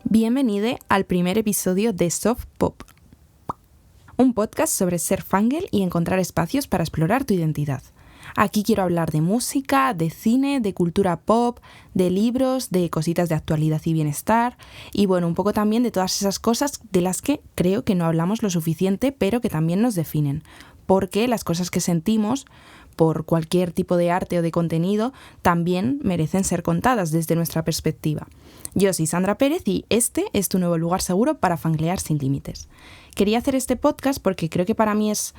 Bienvenido al primer episodio de Soft Pop, un podcast sobre ser fangirl y encontrar espacios para explorar tu identidad. Aquí quiero hablar de música, de cine, de cultura pop, de libros, de cositas de actualidad y bienestar y bueno, un poco también de todas esas cosas de las que creo que no hablamos lo suficiente, pero que también nos definen, porque las cosas que sentimos por cualquier tipo de arte o de contenido también merecen ser contadas desde nuestra perspectiva. Yo soy Sandra Pérez y este es tu nuevo lugar seguro para fangirlear sin límites. Quería hacer este podcast porque creo que para mí es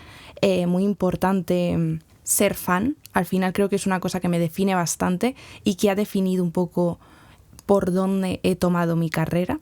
muy importante ser fan. Al final creo que es una cosa que me define bastante y que ha definido un poco por dónde he tomado mi carrera.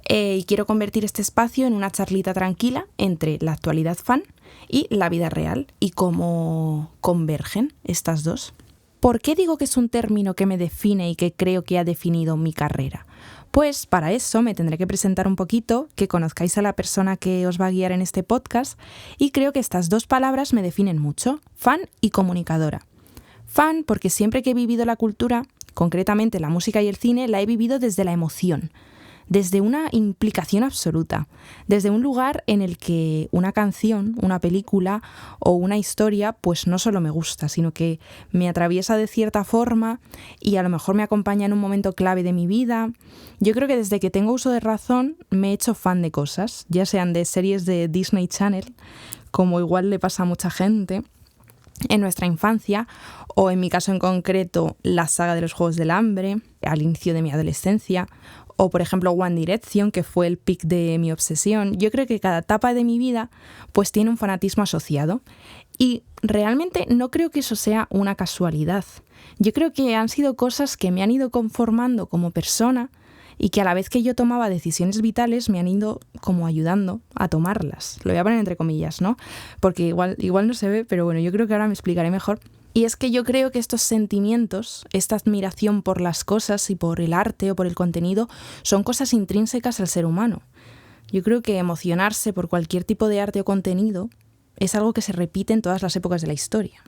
Y quiero convertir este espacio en una charlita tranquila entre la actualidad fan y la vida real y cómo convergen estas dos. ¿Por qué digo que es un término que me define y que creo que ha definido mi carrera? Pues para eso me tendré que presentar un poquito, que conozcáis a la persona que os va a guiar en este podcast, y creo que estas dos palabras me definen mucho, fan y comunicadora. Fan porque siempre que he vivido la cultura, concretamente la música y el cine, la he vivido desde la emoción, desde una implicación absoluta, desde un lugar en el que una canción, una película o una historia pues no solo me gusta, sino que me atraviesa de cierta forma y a lo mejor me acompaña en un momento clave de mi vida. Yo creo que desde que tengo uso de razón me he hecho fan de cosas, ya sean de series de Disney Channel, como igual le pasa a mucha gente en nuestra infancia, o en mi caso en concreto la saga de los Juegos del Hambre, al inicio de mi adolescencia, o por ejemplo One Direction, que fue el pic de mi obsesión. Yo creo que cada etapa de mi vida pues tiene un fanatismo asociado y realmente no creo que eso sea una casualidad. Yo creo que han sido cosas que me han ido conformando como persona y que a la vez que yo tomaba decisiones vitales me han ido como ayudando a tomarlas. Lo voy a poner entre comillas, ¿no? Porque igual no se ve, pero bueno, yo creo que ahora me explicaré mejor. Y es que yo creo que estos sentimientos, esta admiración por las cosas y por el arte o por el contenido, son cosas intrínsecas al ser humano. Yo creo que emocionarse por cualquier tipo de arte o contenido es algo que se repite en todas las épocas de la historia.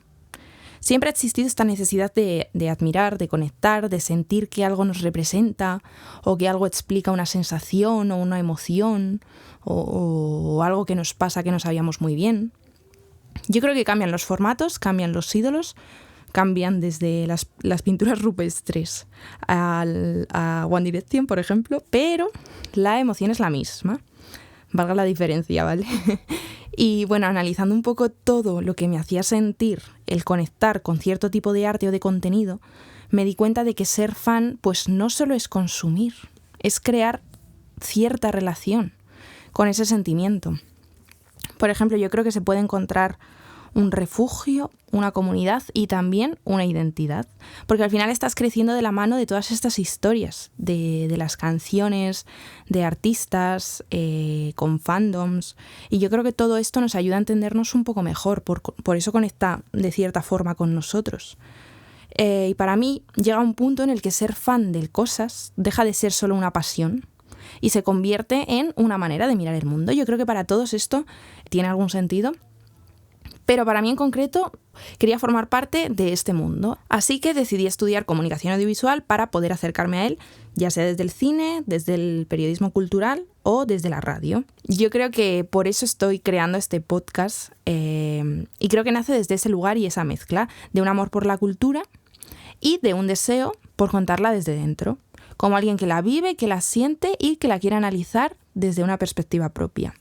Siempre ha existido esta necesidad de admirar, de conectar, de sentir que algo nos representa o que algo explica una sensación o una emoción o algo que nos pasa que no sabíamos muy bien. Yo creo que cambian los formatos, cambian los ídolos, cambian desde las pinturas rupestres a One Direction, por ejemplo, pero la emoción es la misma, valga la diferencia, ¿vale? Y bueno, analizando un poco todo lo que me hacía sentir el conectar con cierto tipo de arte o de contenido, me di cuenta de que ser fan pues no solo es consumir, es crear cierta relación con ese sentimiento. Por ejemplo, yo creo que se puede encontrar un refugio, una comunidad y también una identidad. Porque al final estás creciendo de la mano de todas estas historias, de las canciones, de artistas, con fandoms. Y yo creo que todo esto nos ayuda a entendernos un poco mejor, por eso conecta de cierta forma con nosotros. Y para mí llega un punto en el que ser fan de cosas deja de ser solo una pasión y se convierte en una manera de mirar el mundo. Yo creo que para todos esto tiene algún sentido, pero para mí en concreto quería formar parte de este mundo. Así que decidí estudiar comunicación audiovisual para poder acercarme a él, ya sea desde el cine, desde el periodismo cultural o desde la radio. Yo creo que por eso estoy creando este podcast y creo que nace desde ese lugar y esa mezcla de un amor por la cultura y de un deseo por contarla desde dentro, como alguien que la vive, que la siente y que la quiere analizar desde una perspectiva propia.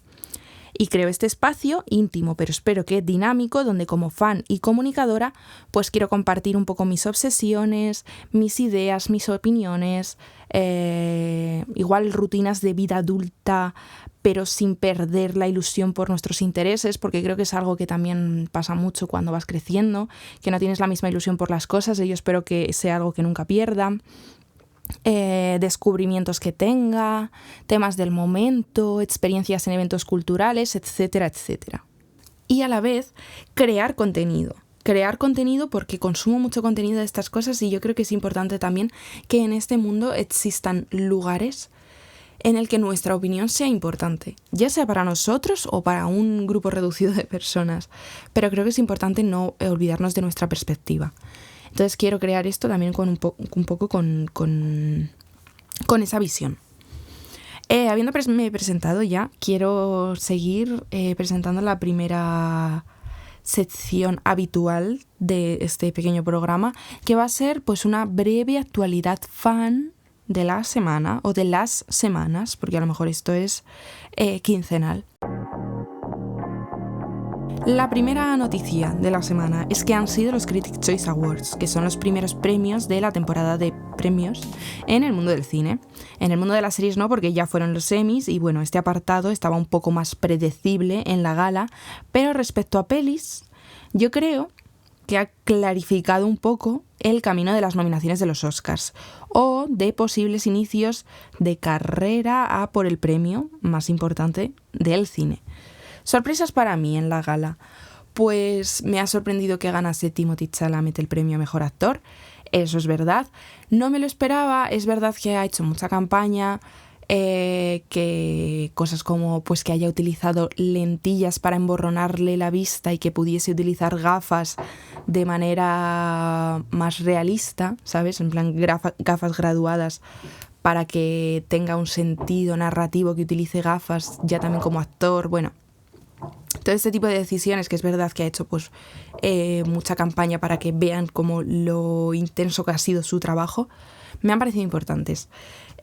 Y creo este espacio íntimo, pero espero que dinámico, donde como fan y comunicadora, pues quiero compartir un poco mis obsesiones, mis ideas, mis opiniones, igual rutinas de vida adulta, pero sin perder la ilusión por nuestros intereses, porque creo que es algo que también pasa mucho cuando vas creciendo, que no tienes la misma ilusión por las cosas, y yo espero que sea algo que nunca pierda. Descubrimientos que tenga, temas del momento, experiencias en eventos culturales, etcétera, etcétera. Y a la vez, crear contenido porque consumo mucho contenido de estas cosas y yo creo que es importante también que en este mundo existan lugares en el que nuestra opinión sea importante, ya sea para nosotros o para un grupo reducido de personas, pero creo que es importante no olvidarnos de nuestra perspectiva. Entonces quiero crear esto también con un poco con esa visión. Habiéndome presentado ya, quiero seguir presentando la primera sección habitual de este pequeño programa, que va a ser pues una breve actualidad fan de la semana o de las semanas, porque a lo mejor esto es quincenal. La primera noticia de la semana es que han sido los Critics' Choice Awards, que son los primeros premios de la temporada de premios en el mundo del cine. En el mundo de las series no, porque ya fueron los Emmys y bueno, este apartado estaba un poco más predecible en la gala, pero respecto a pelis, yo creo que ha clarificado un poco el camino de las nominaciones de los Oscars o de posibles inicios de carrera a por el premio más importante del cine. Sorpresas para mí en la gala. Pues me ha sorprendido que ganase Timothée Chalamet el premio a Mejor Actor. Eso es verdad. No me lo esperaba. Es verdad que ha hecho mucha campaña. Que cosas como pues que haya utilizado lentillas para emborronarle la vista y que pudiese utilizar gafas de manera más realista, ¿sabes? En plan gafas graduadas para que tenga un sentido narrativo, que utilice gafas ya también como actor. Bueno, todo este tipo de decisiones, que es verdad que ha hecho pues mucha campaña para que vean como lo intenso que ha sido su trabajo, me han parecido importantes.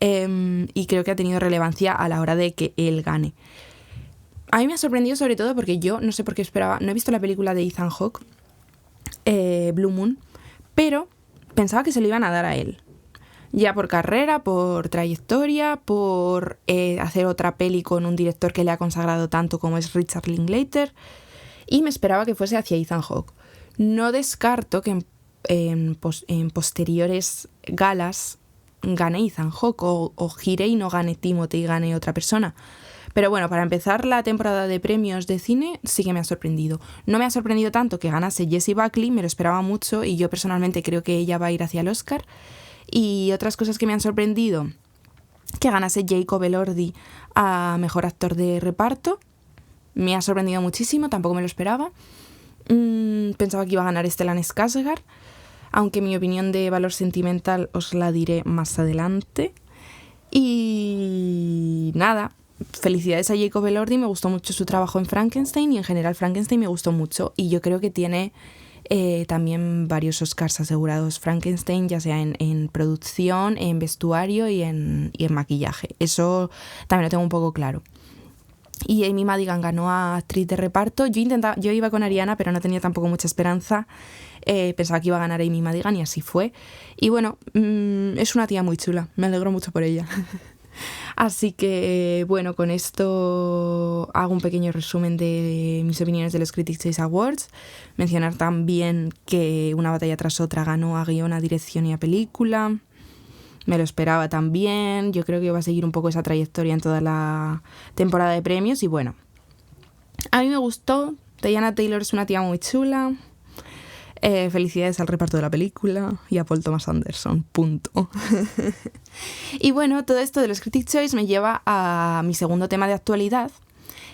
Y creo que ha tenido relevancia a la hora de que él gane. A mí me ha sorprendido sobre todo porque yo no sé por qué esperaba, no he visto la película de Ethan Hawke, Blue Moon, pero pensaba que se lo iban a dar a él. Ya por carrera, por trayectoria, por hacer otra peli con un director que le ha consagrado tanto como es Richard Linklater, y me esperaba que fuese hacia Ethan Hawke. No descarto que en posteriores galas gane Ethan Hawke o gire y no gane Timothée y gane otra persona. Pero bueno, para empezar la temporada de premios de cine sí que me ha sorprendido. No me ha sorprendido tanto que ganase Jessie Buckley, me lo esperaba mucho y yo personalmente creo que ella va a ir hacia el Oscar. Y otras cosas que me han sorprendido, que ganase Jacob Elordi a Mejor Actor de Reparto. Me ha sorprendido muchísimo, tampoco me lo esperaba. Pensaba que iba a ganar Stellan Skarsgård, aunque mi opinión de valor sentimental os la diré más adelante. Y nada, felicidades a Jacob Elordi, me gustó mucho su trabajo en Frankenstein y en general Frankenstein me gustó mucho y yo creo que tiene también varios Oscars asegurados Frankenstein, ya sea en producción, en vestuario y en maquillaje. Eso también lo tengo un poco claro. Y Amy Madigan ganó a actriz de reparto. Yo iba con Ariana, pero no tenía tampoco mucha esperanza. Pensaba que iba a ganar Amy Madigan y así fue. Y bueno, es una tía muy chula. Me alegro mucho por ella. Así que, bueno, con esto hago un pequeño resumen de mis opiniones de los Critics' Choice Awards. Mencionar también que Una batalla tras otra ganó a guión, a dirección y a película. Me lo esperaba también. Yo creo que va a seguir un poco esa trayectoria en toda la temporada de premios. Y bueno, a mí me gustó. Teyana Taylor es una tía muy chula. Felicidades al reparto de la película y a Paul Thomas Anderson, punto. Y bueno, todo esto de los Critics' Choice me lleva a mi segundo tema de actualidad,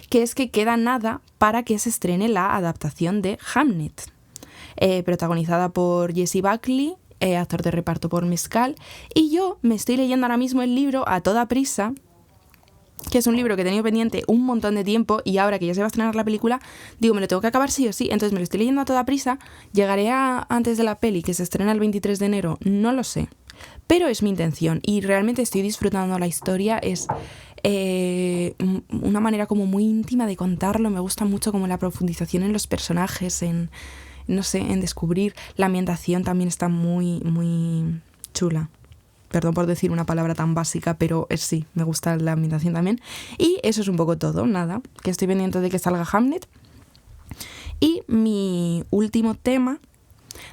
que es que queda nada para que se estrene la adaptación de Hamnet, protagonizada por Jessie Buckley, actor de reparto por Mescal, y yo me estoy leyendo ahora mismo el libro a toda prisa, que es un libro que he tenido pendiente un montón de tiempo y ahora que ya se va a estrenar la película, digo, me lo tengo que acabar sí o sí, entonces me lo estoy leyendo a toda prisa. ¿Llegaré antes de la peli, que se estrena el 23 de enero? No lo sé, pero es mi intención y realmente estoy disfrutando la historia. Es una manera como muy íntima de contarlo, me gusta mucho como la profundización en los personajes, en descubrir. La ambientación también está muy, muy chula. Perdón por decir una palabra tan básica, pero sí, me gusta la ambientación también. Y eso es un poco todo, nada, que estoy pendiente de que salga Hamnet. Y mi último tema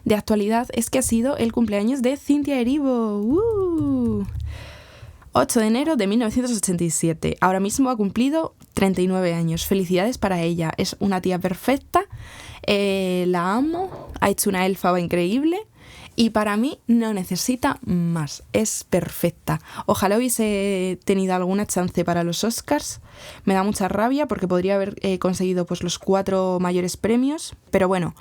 de actualidad es que ha sido el cumpleaños de Cynthia Erivo. 8 de enero de 1987. Ahora mismo ha cumplido 39 años. Felicidades para ella. Es una tía perfecta. La amo. Ha hecho una Elphaba increíble. Y para mí no necesita más, es perfecta. Ojalá hubiese tenido alguna chance para los Oscars. Me da mucha rabia porque podría haber conseguido pues los 4 mayores premios. Pero bueno,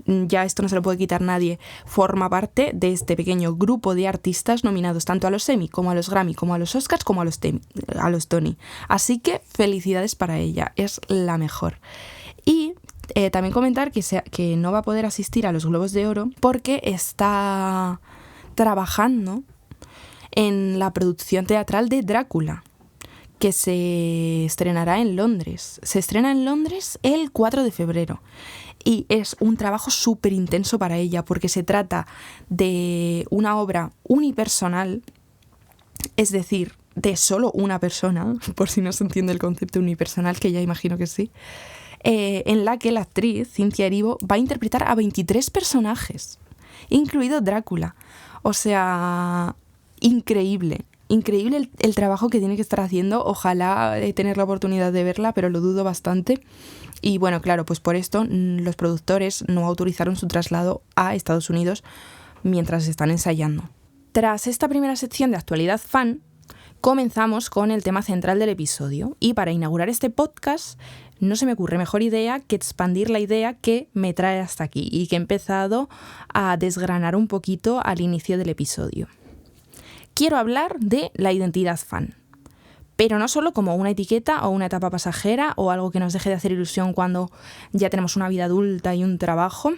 ya esto no se lo puede quitar nadie, forma parte de este pequeño grupo de artistas nominados tanto a los Emmy como a los Grammy, como a los Oscars, como a los Tony. Así que felicidades para ella, es la mejor. Y también comentar que no va a poder asistir a los Globos de Oro porque está trabajando en la producción teatral de Drácula, que se estrenará en Londres. Se estrena en Londres el 4 de febrero. Y es un trabajo súper intenso para ella porque se trata de una obra unipersonal, es decir, de solo una persona, por si no se entiende el concepto unipersonal, que ya imagino que sí, en la que la actriz Cynthia Erivo va a interpretar a 23 personajes, incluido Drácula. O sea, increíble. Increíble el trabajo que tiene que estar haciendo. Ojalá tener la oportunidad de verla, pero lo dudo bastante. Y bueno, claro, pues por esto los productores no autorizaron su traslado a Estados Unidos mientras están ensayando. Tras esta primera sección de actualidad fan, comenzamos con el tema central del episodio. Y para inaugurar este podcast, no se me ocurre mejor idea que expandir la idea que me trae hasta aquí y que he empezado a desgranar un poquito al inicio del episodio. Quiero hablar de la identidad fan, pero no solo como una etiqueta o una etapa pasajera o algo que nos deje de hacer ilusión cuando ya tenemos una vida adulta y un trabajo,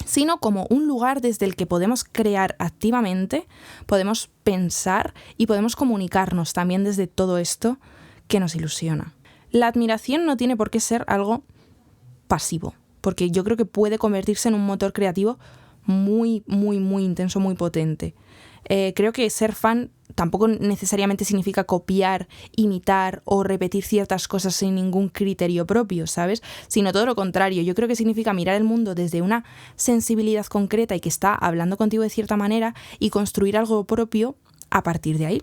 sino como un lugar desde el que podemos crear activamente, podemos pensar y podemos comunicarnos también desde todo esto que nos ilusiona. La admiración no tiene por qué ser algo pasivo, porque yo creo que puede convertirse en un motor creativo muy, muy, muy intenso, muy potente. Creo que ser fan tampoco necesariamente significa copiar, imitar o repetir ciertas cosas sin ningún criterio propio, ¿sabes? Sino todo lo contrario. Yo creo que significa mirar el mundo desde una sensibilidad concreta y que está hablando contigo de cierta manera y construir algo propio a partir de ahí.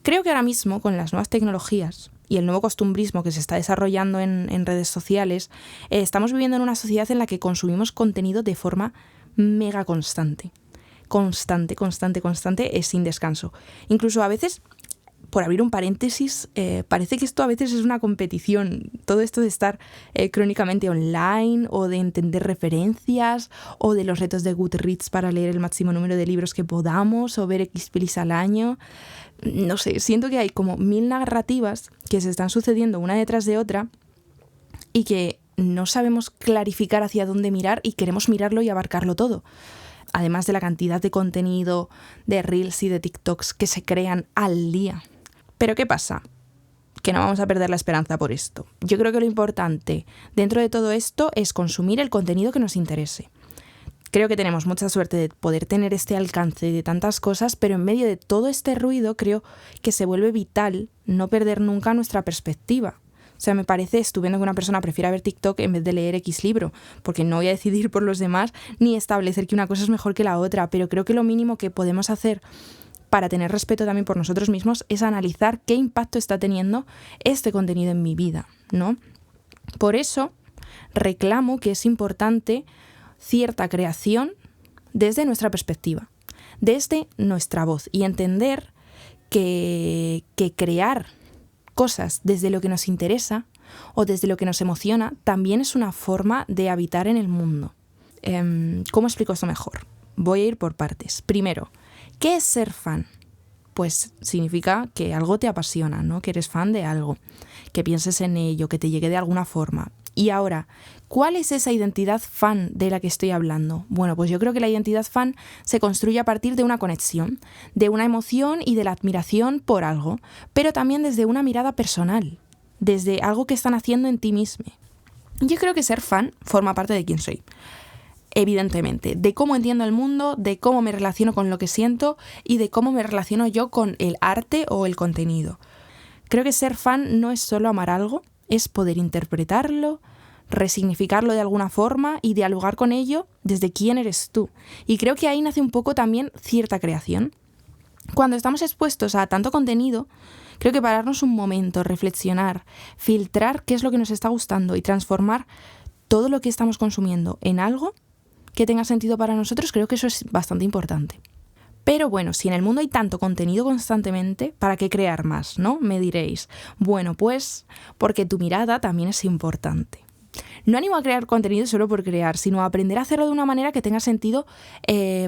Creo que ahora mismo, con las nuevas tecnologías y el nuevo costumbrismo que se está desarrollando en redes sociales, estamos viviendo en una sociedad en la que consumimos contenido de forma mega constante. Constante, sin descanso. Incluso a veces, por abrir un paréntesis, parece que esto a veces es una competición. Todo esto de estar crónicamente online o de entender referencias o de los retos de Goodreads para leer el máximo número de libros que podamos o ver X pelis al año. No sé, siento que hay como 1000 narrativas que se están sucediendo una detrás de otra y que no sabemos clarificar hacia dónde mirar y queremos mirarlo y abarcarlo todo. Además de la cantidad de contenido, de Reels y de TikToks que se crean al día. ¿Pero qué pasa? Que no vamos a perder la esperanza por esto. Yo creo que lo importante dentro de todo esto es consumir el contenido que nos interese. Creo que tenemos mucha suerte de poder tener este alcance de tantas cosas, pero en medio de todo este ruido creo que se vuelve vital no perder nunca nuestra perspectiva. O sea, me parece estupendo que una persona prefiera ver TikTok en vez de leer X libro, porque no voy a decidir por los demás ni establecer que una cosa es mejor que la otra, pero creo que lo mínimo que podemos hacer para tener respeto también por nosotros mismos es analizar qué impacto está teniendo este contenido en mi vida, ¿no? Por eso reclamo que es importante cierta creación desde nuestra perspectiva, desde nuestra voz, y entender que crear cosas desde lo que nos interesa o desde lo que nos emociona también es una forma de habitar en el mundo. ¿Cómo explico esto mejor? Voy a ir por partes. Primero, ¿qué es ser fan? Pues significa que algo te apasiona, ¿no? Que eres fan de algo, que pienses en ello, que te llegue de alguna forma. Y ahora, ¿cuál es esa identidad fan de la que estoy hablando? Bueno, pues yo creo que la identidad fan se construye a partir de una conexión, de una emoción y de la admiración por algo, pero también desde una mirada personal, desde algo que están haciendo en ti mismo. Yo creo que ser fan forma parte de quién soy. Evidentemente, de cómo entiendo el mundo, de cómo me relaciono con lo que siento y de cómo me relaciono yo con el arte o el contenido. Creo que ser fan no es solo amar algo, es poder interpretarlo, resignificarlo de alguna forma y dialogar con ello desde quién eres tú. Y creo que ahí nace un poco también cierta creación. Cuando estamos expuestos a tanto contenido, creo que pararnos un momento, reflexionar, filtrar qué es lo que nos está gustando y transformar todo lo que estamos consumiendo en algo que tenga sentido para nosotros, creo que eso es bastante importante. Pero bueno, si en el mundo hay tanto contenido constantemente, ¿para qué crear más, no? Me diréis. Bueno, pues porque tu mirada también es importante. No animo a crear contenido solo por crear, sino a aprender a hacerlo de una manera que tenga sentido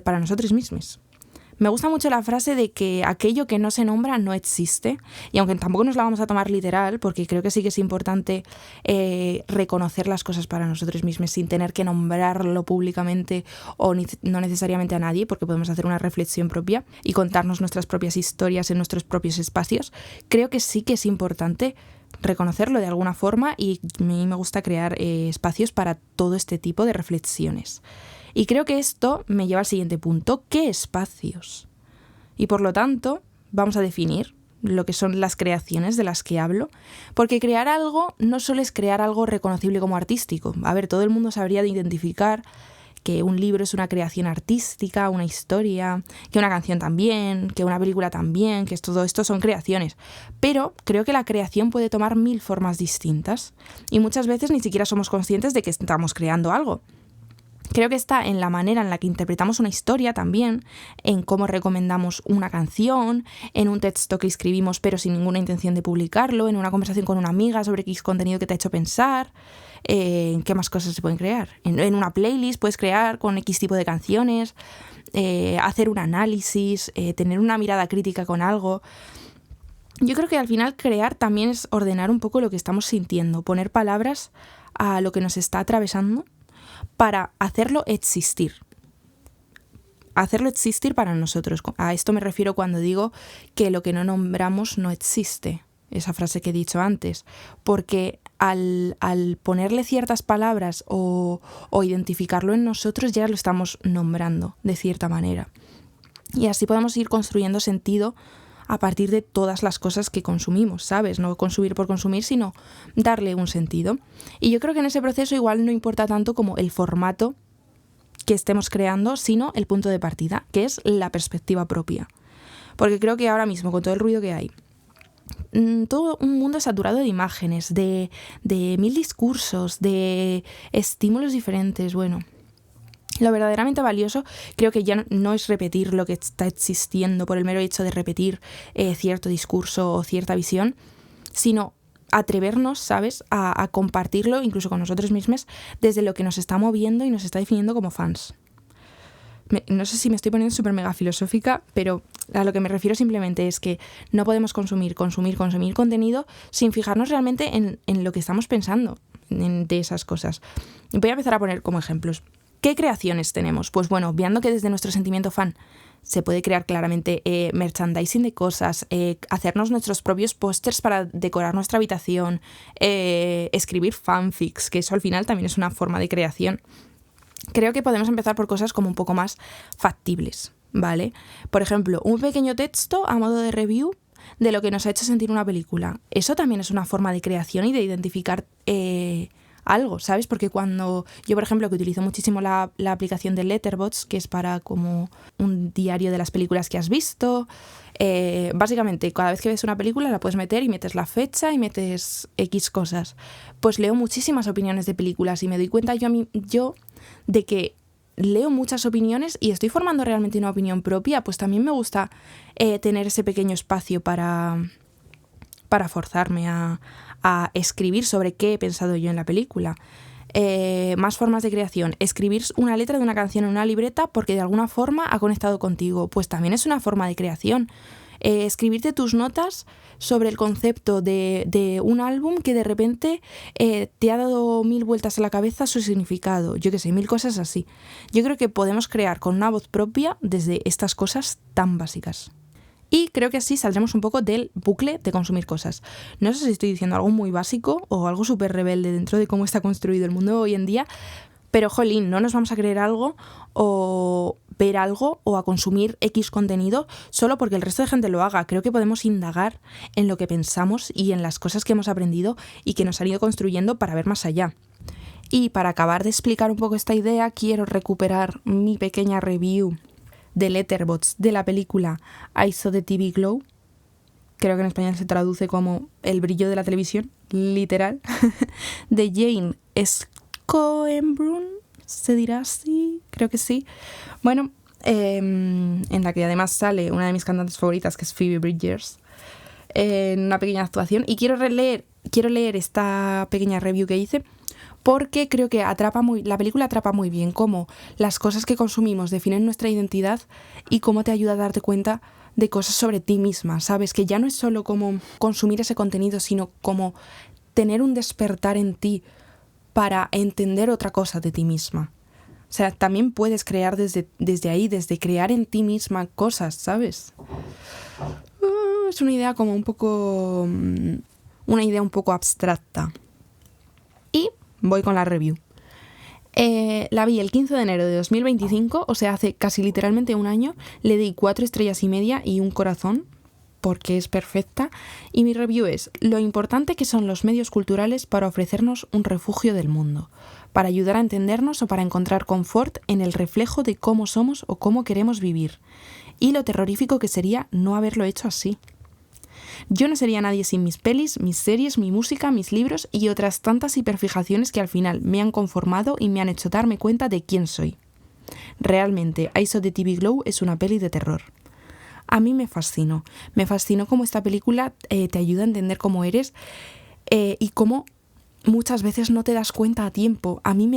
para nosotros mismos. Me gusta mucho la frase de que aquello que no se nombra no existe, y aunque tampoco nos la vamos a tomar literal, porque creo que sí que es importante reconocer las cosas para nosotros mismos sin tener que nombrarlo públicamente o no necesariamente a nadie, porque podemos hacer una reflexión propia y contarnos nuestras propias historias en nuestros propios espacios. Creo que sí que es importante reconocerlo de alguna forma, y a mí me gusta crear espacios para todo este tipo de reflexiones. Y creo que esto me lleva al siguiente punto: ¿qué espacios? Y por lo tanto, vamos a definir lo que son las creaciones de las que hablo, porque crear algo no solo es crear algo reconocible como artístico. A ver, todo el mundo sabría de identificar que un libro es una creación artística, una historia, que una canción también, que una película también, que todo esto son creaciones. Pero creo que la creación puede tomar 1000 formas distintas, y muchas veces ni siquiera somos conscientes de que estamos creando algo. Creo que está en la manera en la que interpretamos una historia también, en cómo recomendamos una canción, en un texto que escribimos pero sin ninguna intención de publicarlo, en una conversación con una amiga sobre X contenido que te ha hecho pensar. ¿En qué más cosas se pueden crear? En una playlist puedes crear con X tipo de canciones, hacer un análisis, tener una mirada crítica con algo. Yo creo que al final crear también es ordenar un poco lo que estamos sintiendo, poner palabras a lo que nos está atravesando, para hacerlo existir. Hacerlo existir para nosotros. A esto me refiero cuando digo que lo que no nombramos no existe. Esa frase que he dicho antes. Porque al ponerle ciertas palabras o identificarlo en nosotros, ya lo estamos nombrando de cierta manera. Y así podemos ir construyendo sentido a partir de todas las cosas que consumimos, ¿sabes? No consumir por consumir, sino darle un sentido. Y yo creo que en ese proceso igual no importa tanto como el formato que estemos creando, sino el punto de partida, que es la perspectiva propia. Porque creo que ahora mismo, con todo el ruido que hay, todo un mundo saturado de imágenes, de 1000 discursos, de estímulos diferentes, bueno. Lo verdaderamente valioso creo que ya no es repetir lo que está existiendo por el mero hecho de repetir cierto discurso o cierta visión, sino atrevernos, ¿sabes?, a compartirlo incluso con nosotros mismos desde lo que nos está moviendo y nos está definiendo como fans. No sé si me estoy poniendo súper mega filosófica, pero a lo que me refiero simplemente es que no podemos consumir contenido sin fijarnos realmente en lo que estamos pensando de esas cosas. Voy a empezar a poner como ejemplos. ¿Qué creaciones tenemos? Pues bueno, obviando que desde nuestro sentimiento fan se puede crear claramente merchandising de cosas, hacernos nuestros propios pósters para decorar nuestra habitación, escribir fanfics, que eso al final también es una forma de creación. Creo que podemos empezar por cosas como un poco más factibles, ¿vale? Por ejemplo, un pequeño texto a modo de review de lo que nos ha hecho sentir una película. Eso también es una forma de creación y de identificar algo, ¿sabes? Porque cuando yo, por ejemplo, que utilizo muchísimo la aplicación de Letterboxd, que es para como un diario de las películas que has visto, básicamente cada vez que ves una película la puedes meter y metes la fecha y metes X cosas. Pues leo muchísimas opiniones de películas y me doy cuenta yo de que leo muchas opiniones y estoy formando realmente una opinión propia. Pues también me gusta tener ese pequeño espacio para forzarme a escribir sobre qué he pensado yo en la película. Más formas de creación. Escribir una letra de una canción en una libreta porque de alguna forma ha conectado contigo. Pues también es una forma de creación. Escribirte tus notas sobre el concepto de un álbum que de repente te ha dado 1000 vueltas a la cabeza su significado. Yo qué sé, 1000 cosas así. Yo creo que podemos crear con una voz propia desde estas cosas tan básicas. Y creo que así saldremos un poco del bucle de consumir cosas. No sé si estoy diciendo algo muy básico o algo súper rebelde dentro de cómo está construido el mundo hoy en día, pero jolín, no nos vamos a creer algo o ver algo o a consumir X contenido solo porque el resto de gente lo haga. Creo que podemos indagar en lo que pensamos y en las cosas que hemos aprendido y que nos han ido construyendo para ver más allá. Y para acabar de explicar un poco esta idea, quiero recuperar mi pequeña review de Letterboxd de la película I Saw the TV Glow. Creo que en español se traduce como El brillo de la televisión, literal, de Jane Schoenbrun, ¿se dirá así? Creo que sí. Bueno, en la que además sale una de mis cantantes favoritas, que es Phoebe Bridgers, en una pequeña actuación. Y quiero leer esta pequeña review que hice porque creo que la película atrapa muy bien cómo las cosas que consumimos definen nuestra identidad y cómo te ayuda a darte cuenta de cosas sobre ti misma, ¿sabes? Que ya no es solo como consumir ese contenido, sino como tener un despertar en ti para entender otra cosa de ti misma. O sea, también puedes crear desde ahí, desde crear en ti misma cosas, ¿sabes? Es una idea como una idea un poco abstracta. Y voy con la review. La vi el 15 de enero de 2025, o sea, hace casi literalmente un año. Le di 4 estrellas y media y un corazón, porque es perfecta. Y mi review es: lo importante que son los medios culturales para ofrecernos un refugio del mundo, para ayudar a entendernos o para encontrar confort en el reflejo de cómo somos o cómo queremos vivir. Y lo terrorífico que sería no haberlo hecho así. Yo no sería nadie sin mis pelis, mis series, mi música, mis libros y otras tantas hiperfijaciones que al final me han conformado y me han hecho darme cuenta de quién soy. Realmente, Eyes of the TV Glow es una peli de terror. A mí me fascinó cómo esta película te ayuda a entender cómo eres y cómo muchas veces no te das cuenta a tiempo. A mí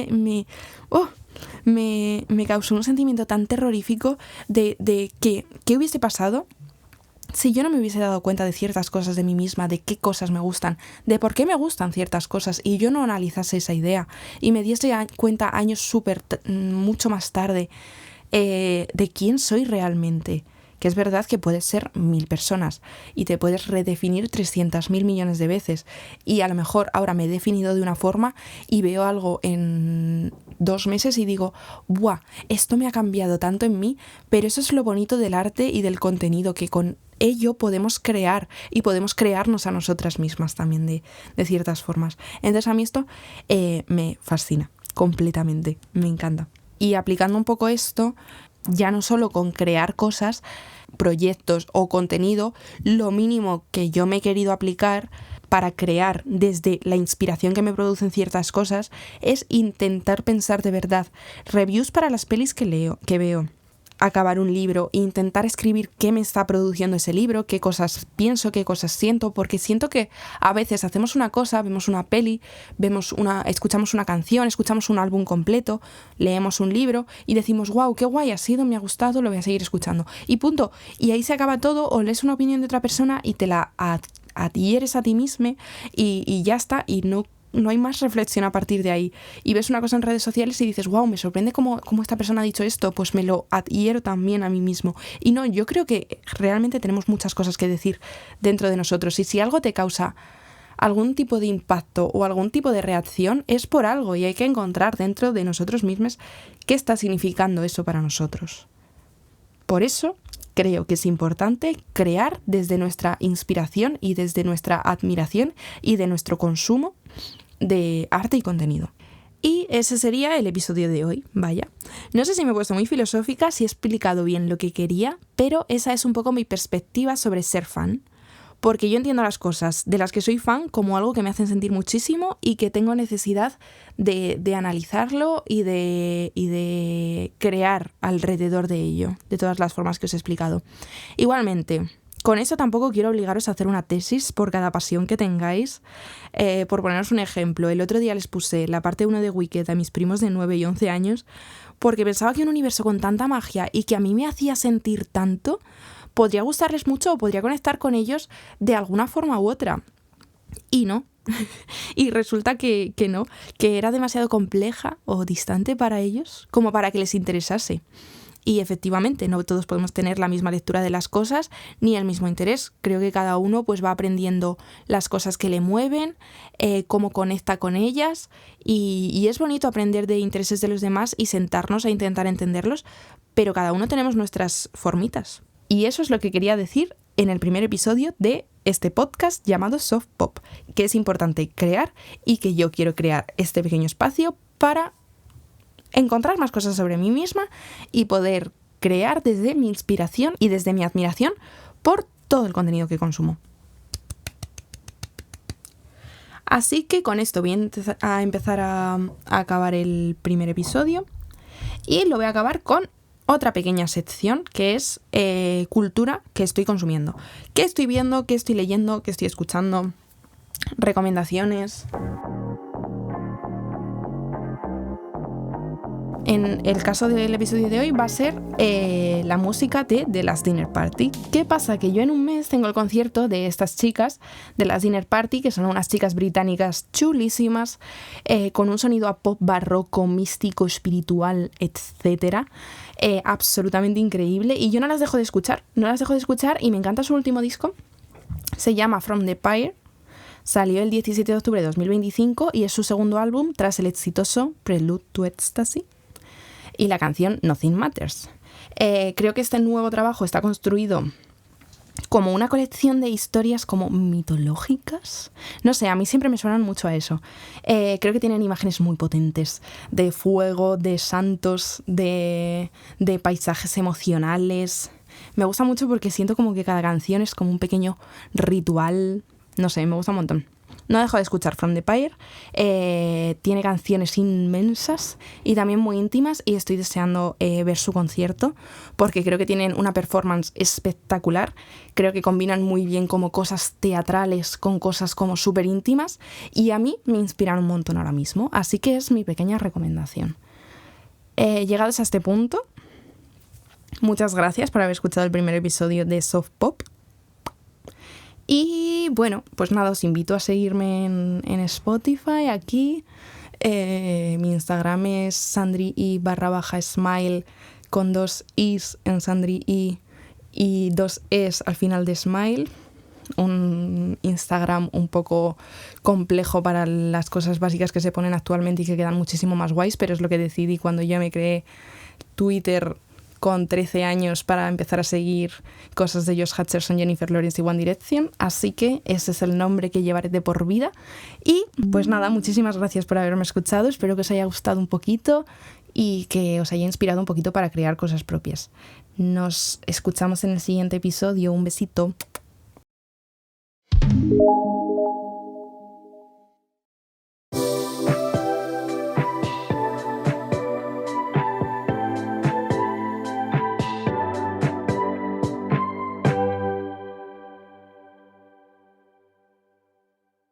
me causó un sentimiento tan terrorífico de qué hubiese pasado si yo no me hubiese dado cuenta de ciertas cosas de mí misma, de qué cosas me gustan, de por qué me gustan ciertas cosas, y yo no analizase esa idea y me diese cuenta años mucho más tarde de quién soy realmente. Que es verdad que puedes ser 1000 personas y te puedes redefinir 300.000 millones de veces. Y a lo mejor ahora me he definido de una forma y veo algo en 2 meses y digo, ¡buah! Esto me ha cambiado tanto en mí, pero eso es lo bonito del arte y del contenido, que con ello podemos crear y podemos crearnos a nosotras mismas también de ciertas formas. Entonces a mí esto me fascina completamente, me encanta. Y aplicando un poco esto, ya no solo con crear cosas, proyectos o contenido, lo mínimo que yo me he querido aplicar para crear desde la inspiración que me producen ciertas cosas es intentar pensar de verdad. Reviews para las pelis que veo. Acabar un libro, intentar escribir qué me está produciendo ese libro, qué cosas pienso, qué cosas siento, porque siento que a veces hacemos una cosa, vemos una peli, escuchamos una canción, escuchamos un álbum completo, leemos un libro y decimos, wow, qué guay ha sido, me ha gustado, lo voy a seguir escuchando. Y punto. Y ahí se acaba todo, o lees una opinión de otra persona y te la adhieres a ti mismo y ya está, y no hay más reflexión a partir de ahí. Y ves una cosa en redes sociales y dices, wow, me sorprende cómo esta persona ha dicho esto, pues me lo adhiero también a mí mismo. Y no, yo creo que realmente tenemos muchas cosas que decir dentro de nosotros, y si algo te causa algún tipo de impacto o algún tipo de reacción, es por algo, y hay que encontrar dentro de nosotros mismos qué está significando eso para nosotros. Por eso creo que es importante crear desde nuestra inspiración y desde nuestra admiración y de nuestro consumo de arte y contenido. Y ese sería el episodio de hoy, vaya. No sé si me he puesto muy filosófica, si he explicado bien lo que quería, pero esa es un poco mi perspectiva sobre ser fan. Porque yo entiendo las cosas de las que soy fan como algo que me hacen sentir muchísimo y que tengo necesidad de analizarlo y de crear alrededor de ello, de todas las formas que os he explicado. Igualmente, con eso tampoco quiero obligaros a hacer una tesis por cada pasión que tengáis. Por poneros un ejemplo, el otro día les puse la parte 1 de Wicked a mis primos de 9 y 11 años porque pensaba que un universo con tanta magia y que a mí me hacía sentir tanto podría gustarles mucho o podría conectar con ellos de alguna forma u otra. Y no. Y resulta que no, que era demasiado compleja o distante para ellos como para que les interesase. Y efectivamente, no todos podemos tener la misma lectura de las cosas ni el mismo interés. Creo que cada uno pues va aprendiendo las cosas que le mueven, cómo conecta con ellas, y es bonito aprender de intereses de los demás y sentarnos a intentar entenderlos, pero cada uno tenemos nuestras formitas. Y eso es lo que quería decir en el primer episodio de este podcast llamado Soft Pop, que es importante crear y que yo quiero crear este pequeño espacio para encontrar más cosas sobre mí misma y poder crear desde mi inspiración y desde mi admiración por todo el contenido que consumo. Así que con esto voy a empezar a acabar el primer episodio y lo voy a acabar con otra pequeña sección que es cultura que estoy consumiendo. ¿Qué estoy viendo? ¿Qué estoy leyendo? ¿Qué estoy escuchando? Recomendaciones. En el caso del episodio de hoy va a ser la música de The Last Dinner Party. ¿Qué pasa? Que yo en un mes tengo el concierto de estas chicas de Last Dinner Party, que son unas chicas británicas chulísimas, con un sonido a pop barroco, místico, espiritual, etc. Absolutamente increíble. Y yo no las dejo de escuchar, y me encanta su último disco. Se llama From the Pyre. Salió el 17 de octubre de 2025 y es su segundo álbum tras el exitoso Prelude to Ecstasy y la canción Nothing Matters. Creo que este nuevo trabajo está construido como una colección de historias como mitológicas. No sé, a mí siempre me suenan mucho a eso. Creo que tienen imágenes muy potentes de fuego, de santos, de paisajes emocionales. Me gusta mucho porque siento como que cada canción es como un pequeño ritual. No sé, me gusta un montón. No dejo de escuchar From the Pyre. Tiene canciones inmensas y también muy íntimas y estoy deseando ver su concierto porque creo que tienen una performance espectacular. Creo que combinan muy bien como cosas teatrales con cosas como súper íntimas y a mí me inspiran un montón ahora mismo. Así que es mi pequeña recomendación. Llegados a este punto, muchas gracias por haber escuchado el primer episodio de Soft Pop. Y bueno, pues nada, os invito a seguirme en Spotify, aquí. Mi Instagram es sandrii_smile con 2 i's en sandrii y 2 e's al final de smile. Un Instagram un poco complejo para las cosas básicas que se ponen actualmente y que quedan muchísimo más guays, pero es lo que decidí cuando yo me creé Twitter con 13 años para empezar a seguir cosas de Josh Hutcherson, Jennifer Lawrence y One Direction, así que ese es el nombre que llevaré de por vida. Y pues nada, muchísimas gracias por haberme escuchado, espero que os haya gustado un poquito y que os haya inspirado un poquito para crear cosas propias. Nos escuchamos en el siguiente episodio, un besito.